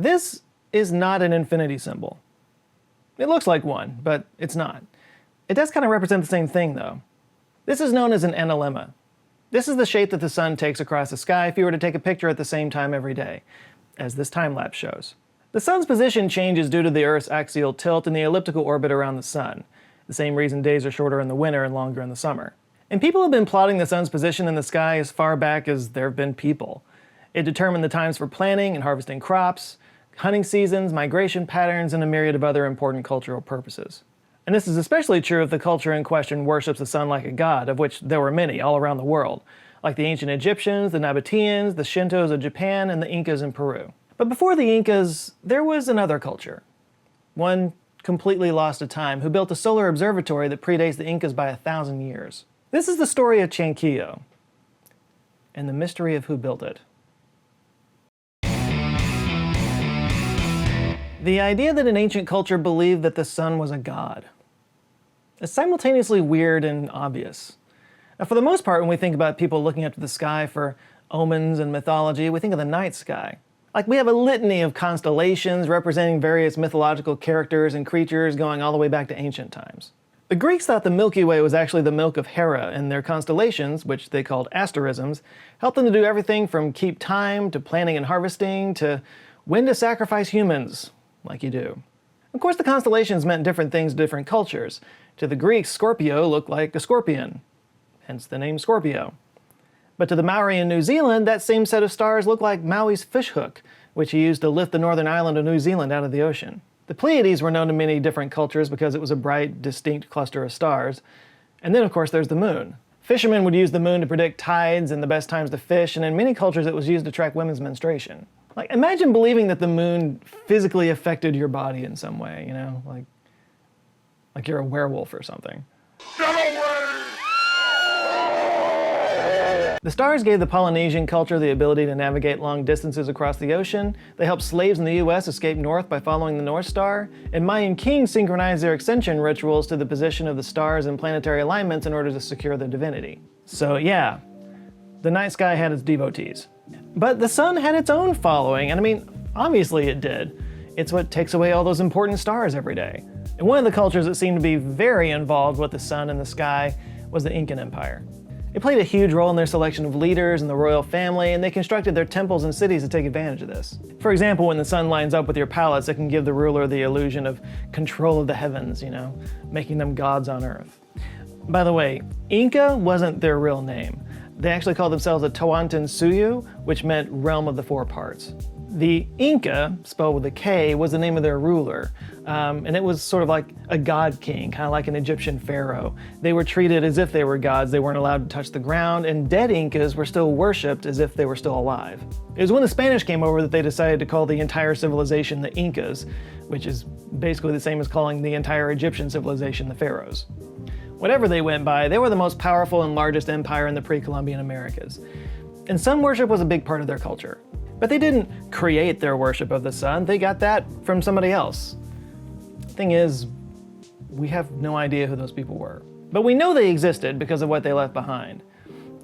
This is not an infinity symbol. It looks like one, but it's not. It does kind of represent the same thing, though. This is known as an analemma. This is the shape that the sun takes across the sky if you were to take a picture at the same time every day, as this time-lapse shows. The sun's position changes due to the Earth's axial tilt and the elliptical orbit around the sun, the same reason days are shorter in the winter and longer in the summer. And people have been plotting the sun's position in the sky as far back as there have been people. It determined the times for planting and harvesting crops, hunting seasons, migration patterns, and a myriad of other important cultural purposes. And this is especially true if the culture in question worships the sun like a god, of which there were many all around the world, like the ancient Egyptians, the Nabateans, the Shintos of Japan, and the Incas in Peru. But before the Incas, there was another culture. One completely lost to time, who built a solar observatory that predates the Incas by 1,000 years. This is the story of Chankillo, and the mystery of who built it. The idea that an ancient culture believed that the sun was a god is simultaneously weird and obvious. Now, for the most part, when we think about people looking up to the sky for omens and mythology, we think of the night sky. Like, we have a litany of constellations representing various mythological characters and creatures going all the way back to ancient times. The Greeks thought the Milky Way was actually the milk of Hera, and their constellations, which they called asterisms, helped them to do everything from keep time, to planting and harvesting, to when to sacrifice humans, like you do. Of course, the constellations meant different things to different cultures. To the Greeks, Scorpio looked like a scorpion, hence the name Scorpio. But to the Maori in New Zealand, that same set of stars looked like Maui's fishhook, which he used to lift the northern island of New Zealand out of the ocean. The Pleiades were known to many different cultures because it was a bright, distinct cluster of stars. And then, of course, there's the moon. Fishermen would use the moon to predict tides and the best times to fish, and in many cultures it was used to track women's menstruation. Like, imagine believing that the moon physically affected your body in some way, you know? Like you're a werewolf or something. The stars gave the Polynesian culture the ability to navigate long distances across the ocean. They helped slaves in the US escape north by following the North Star. And Mayan kings synchronized their ascension rituals to the position of the stars and planetary alignments in order to secure their divinity. So yeah, the night sky had its devotees. But the sun had its own following, and I mean, obviously it did. It's what takes away all those important stars every day. And one of the cultures that seemed to be very involved with the sun and the sky was the Incan Empire. It played a huge role in their selection of leaders and the royal family, and they constructed their temples and cities to take advantage of this. For example, when the sun lines up with your palace, it can give the ruler the illusion of control of the heavens, you know, making them gods on earth. By the way, Inca wasn't their real name. They actually called themselves a Tawantinsuyu, which meant realm of the four parts. The Inca, spelled with a K, was the name of their ruler, and it was sort of like a god king, kind of like an Egyptian pharaoh. They were treated as if they were gods. They weren't allowed to touch the ground, and dead Incas were still worshipped as if they were still alive. It was when the Spanish came over that they decided to call the entire civilization the Incas, which is basically the same as calling the entire Egyptian civilization the pharaohs. Whatever they went by, they were the most powerful and largest empire in the pre-Columbian Americas. And sun worship was a big part of their culture. But they didn't create their worship of the sun, they got that from somebody else. Thing is, we have no idea who those people were. But we know they existed because of what they left behind.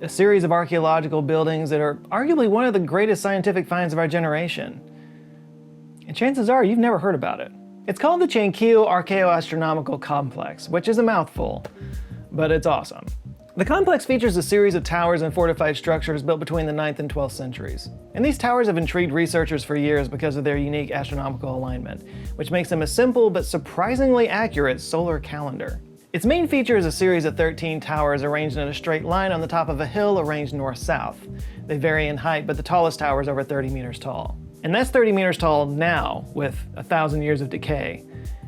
A series of archaeological buildings that are arguably one of the greatest scientific finds of our generation. And chances are you've never heard about it. It's called the Chankillo Archeoastronomical Complex, which is a mouthful, but it's awesome. The complex features a series of towers and fortified structures built between the 9th and 12th centuries. And these towers have intrigued researchers for years because of their unique astronomical alignment, which makes them a simple but surprisingly accurate solar calendar. Its main feature is a series of 13 towers arranged in a straight line on the top of a hill arranged north-south. They vary in height, but the tallest tower is over 30 meters tall. And that's 30 meters tall now, with 1,000 years of decay.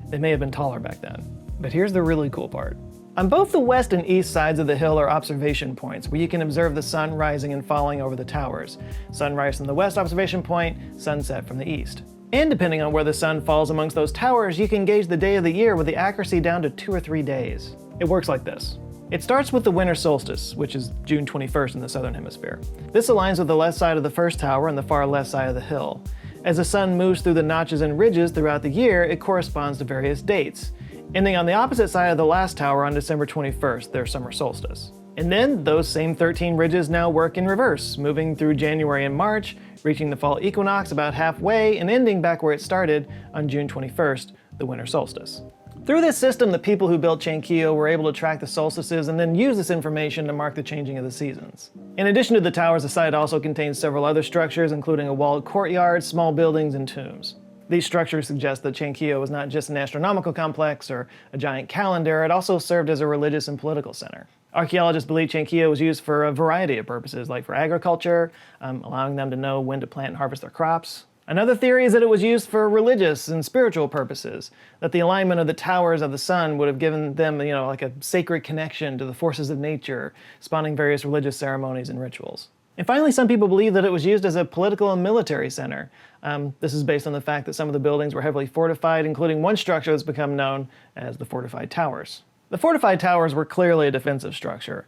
They may have been taller back then. But here's the really cool part. On both the west and east sides of the hill are observation points where you can observe the sun rising and falling over the towers. Sunrise from the west observation point, sunset from the east. And depending on where the sun falls amongst those towers, you can gauge the day of the year with the accuracy down to 2 or 3 days. It works like this. It starts with the winter solstice, which is June 21st in the southern hemisphere. This aligns with the left side of the first tower and the far left side of the hill. As the sun moves through the notches and ridges throughout the year, it corresponds to various dates, ending on the opposite side of the last tower on December 21st, their summer solstice. And then those same 13 ridges now work in reverse, moving through January and March, reaching the fall equinox about halfway and ending back where it started on June 21st, the winter solstice. Through this system, the people who built Chankillo were able to track the solstices and then use this information to mark the changing of the seasons. In addition to the towers, the site also contains several other structures, including a walled courtyard, small buildings, and tombs. These structures suggest that Chankillo was not just an astronomical complex or a giant calendar, it also served as a religious and political center. Archaeologists believe Chankillo was used for a variety of purposes, like for agriculture, allowing them to know when to plant and harvest their crops. Another theory is that it was used for religious and spiritual purposes, that the alignment of the towers of the sun would have given them, like a sacred connection to the forces of nature, spawning various religious ceremonies and rituals. And finally, some people believe that it was used as a political and military center. This is based on the fact that some of the buildings were heavily fortified, including one structure that's become known as the Fortified Towers. The Fortified Towers were clearly a defensive structure,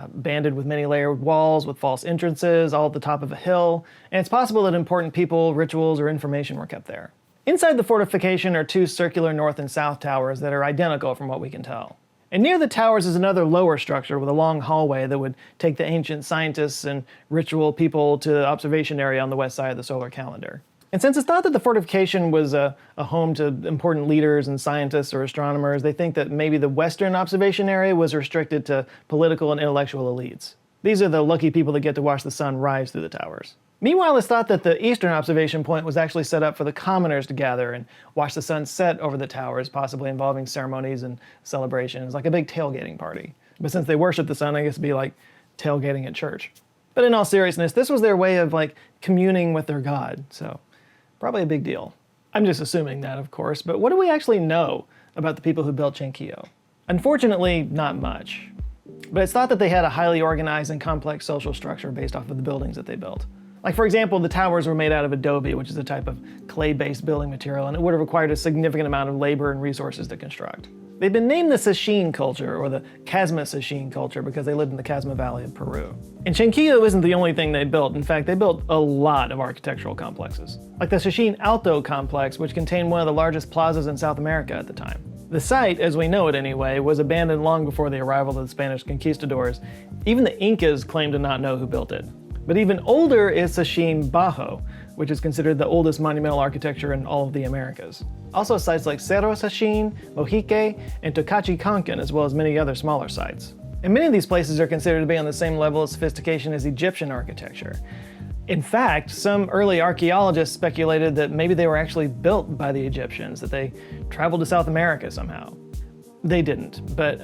banded with many layered walls with false entrances, all at the top of a hill, and it's possible that important people, rituals, or information were kept there. Inside the fortification are two circular north and south towers that are identical from what we can tell. And near the towers is another lower structure with a long hallway that would take the ancient scientists and ritual people to the observation area on the west side of the solar calendar. And since it's thought that the fortification was a home to important leaders and scientists or astronomers, they think that maybe the western observation area was restricted to political and intellectual elites. These are the lucky people that get to watch the sun rise through the towers. Meanwhile, it's thought that the eastern observation point was actually set up for the commoners to gather and watch the sun set over the towers, possibly involving ceremonies and celebrations, like a big tailgating party. But since they worship the sun, I guess it'd be like tailgating at church. But in all seriousness, this was their way of communing with their god, so probably a big deal. I'm just assuming that, of course, but what do we actually know about the people who built Chankillo? Unfortunately, not much. But it's thought that they had a highly organized and complex social structure based off of the buildings that they built. Like, for example, the towers were made out of adobe, which is a type of clay-based building material, and it would have required a significant amount of labor and resources to construct. They've been named the Sacheen culture, or the Casma Sacheen culture, because they lived in the Casma Valley of Peru. And Chankillo isn't the only thing they built. In fact, they built a lot of architectural complexes. Like the Sacheen Alto complex, which contained one of the largest plazas in South America at the time. The site, as we know it anyway, was abandoned long before the arrival of the Spanish conquistadors. Even the Incas claim to not know who built it. But even older is Sacheen Bajo, which is considered the oldest monumental architecture in all of the Americas. Also sites like Cerro Sacheen, Mojique, and Tocachi-Cancan, as well as many other smaller sites. And many of these places are considered to be on the same level of sophistication as Egyptian architecture. In fact, some early archaeologists speculated that maybe they were actually built by the Egyptians, that they traveled to South America somehow. They didn't, but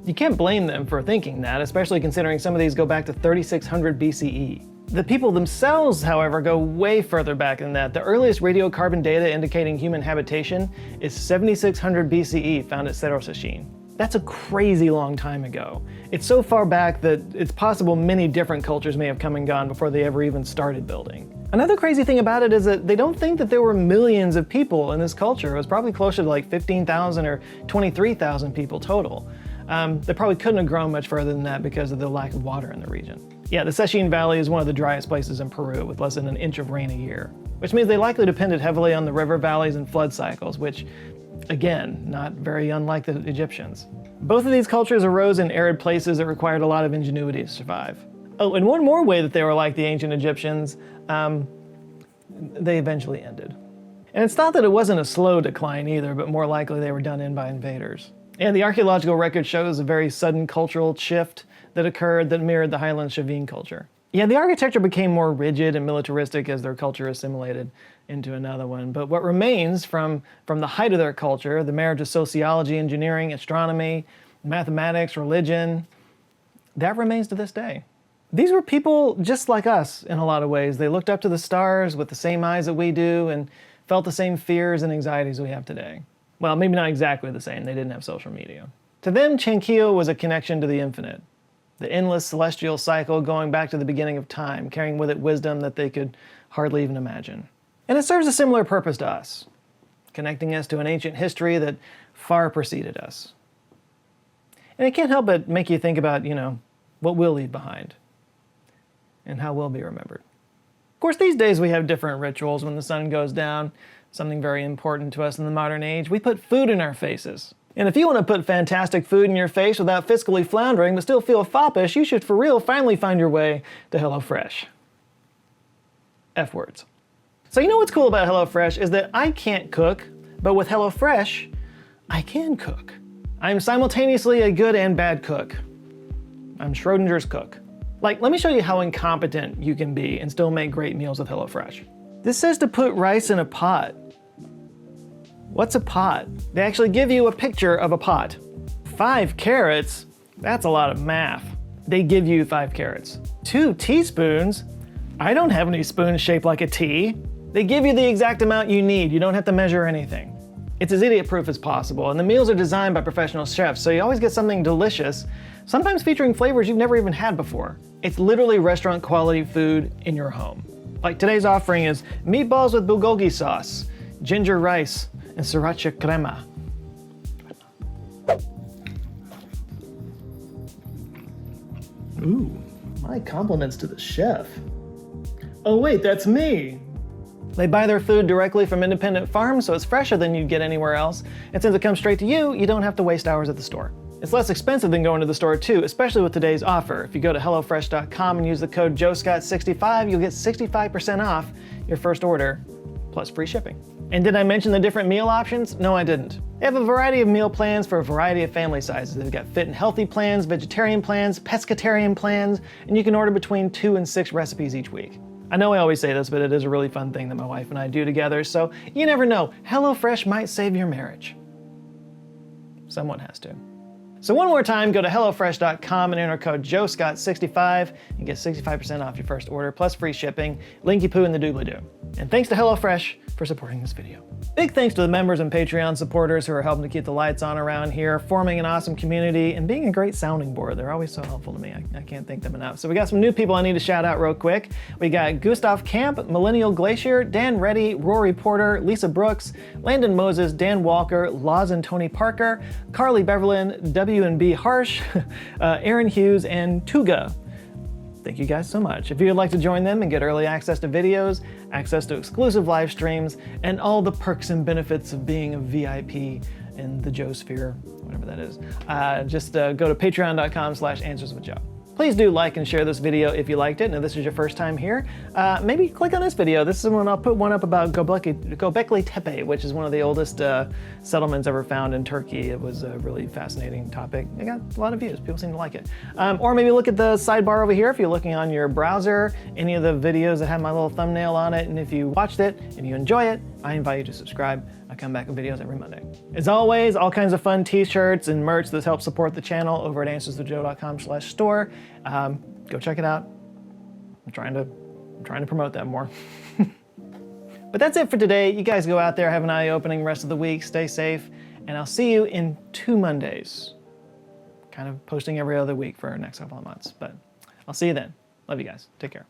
you can't blame them for thinking that, especially considering some of these go back to 3600 BCE. The people themselves, however, go way further back than that. The earliest radiocarbon data indicating human habitation is 7600 BCE, found at Cerro Sacheen. That's a crazy long time ago. It's so far back that it's possible many different cultures may have come and gone before they ever even started building. Another crazy thing about it is that they don't think that there were millions of people in this culture. It was probably closer to 15,000 or 23,000 people total. They probably couldn't have grown much further than that because of the lack of water in the region. Yeah, the Sacheen Valley is one of the driest places in Peru with less than an inch of rain a year, which means they likely depended heavily on the river valleys and flood cycles, which, again, not very unlike the Egyptians. Both of these cultures arose in arid places that required a lot of ingenuity to survive. Oh, and one more way that they were like the ancient Egyptians, they eventually ended. And it's thought that it wasn't a slow decline either, but more likely they were done in by invaders. And the archaeological record shows a very sudden cultural shift that occurred that mirrored the Highland Chavin culture. Yeah, the architecture became more rigid and militaristic as their culture assimilated into another one. But what remains from the height of their culture, the marriage of sociology, engineering, astronomy, mathematics, religion, that remains to this day. These were people just like us in a lot of ways. They looked up to the stars with the same eyes that we do and felt the same fears and anxieties we have today. Well, maybe not exactly the same. They didn't have social media. To them, Chankillo was a connection to the infinite, the endless celestial cycle going back to the beginning of time, carrying with it wisdom that they could hardly even imagine. And it serves a similar purpose to us, connecting us to an ancient history that far preceded us. And it can't help but make you think about, what we'll leave behind and how we'll be remembered. Of course, these days we have different rituals when the sun goes down, something very important to us in the modern age. We put food in our faces. And if you want to put fantastic food in your face without fiscally floundering but still feel foppish, you should for real finally find your way to HelloFresh. F words. So you know what's cool about HelloFresh is that I can't cook, but with HelloFresh, I can cook. I'm simultaneously a good and bad cook. I'm Schrodinger's cook. Like, let me show you how incompetent you can be and still make great meals with HelloFresh. This says to put rice in a pot. What's a pot? They actually give you a picture of a pot. 5 carrots? That's a lot of math. They give you 5 carrots. 2 teaspoons? I don't have any spoons shaped like a T. They give you the exact amount you need. You don't have to measure anything. It's as idiot-proof as possible, and the meals are designed by professional chefs, so you always get something delicious, sometimes featuring flavors you've never even had before. It's literally restaurant-quality food in your home. Like today's offering is meatballs with bulgogi sauce, ginger rice, and sriracha crema. Ooh, my compliments to the chef. Oh wait, that's me. They buy their food directly from independent farms, so it's fresher than you'd get anywhere else. And since it comes straight to you, you don't have to waste hours at the store. It's less expensive than going to the store too, especially with today's offer. If you go to HelloFresh.com and use the code JoeScott65, you'll get 65% off your first order, plus free shipping. And did I mention the different meal options? No, I didn't. They have a variety of meal plans for a variety of family sizes. They've got fit and healthy plans, vegetarian plans, pescatarian plans, and you can order between 2 and 6 recipes each week. I know I always say this, but it is a really fun thing that my wife and I do together, so you never know. HelloFresh might save your marriage. Someone has to. So one more time, go to HelloFresh.com and enter code JoeScott65 and get 65% off your first order, plus free shipping. Linky-poo in the doobly-doo. And thanks to HelloFresh for supporting this video. Big thanks to the members and Patreon supporters who are helping to keep the lights on around here, forming an awesome community, and being a great sounding board. They're always so helpful to me. I can't thank them enough. So we got some new people I need to shout out real quick. We got Gustav Camp, Millennial Glacier, Dan Reddy, Rory Porter, Lisa Brooks, Landon Moses, Dan Walker, Laws and Tony Parker, Carly Beverlin, W&B Harsh, Aaron Hughes, and Tuga. Thank you guys so much. If you'd like to join them and get early access to videos, access to exclusive live streams, and all the perks and benefits of being a VIP in the Joe Sphere, whatever that is, just go to patreon.com/answerswithjoe. Please do like and share this video if you liked it, and if this is your first time here, maybe click on this video. This is when I'll put one up about Göbekli Tepe, which is one of the oldest settlements ever found in Turkey. It was a really fascinating topic. It got a lot of views. People seem to like it. Or maybe look at the sidebar over here if you're looking on your browser, any of the videos that have my little thumbnail on it, and if you watched it and you enjoy it, I invite you to subscribe. I come back with videos every Monday. As always, all kinds of fun t-shirts and merch that help support the channel over at answerswithjoe.com/store. Go check it out. I'm trying to promote that more. But that's it for today. You guys go out there, have an eye-opening rest of the week, stay safe, and I'll see you in 2 Mondays. Kind of posting every other week for our next couple of months, but I'll see you then. Love you guys. Take care.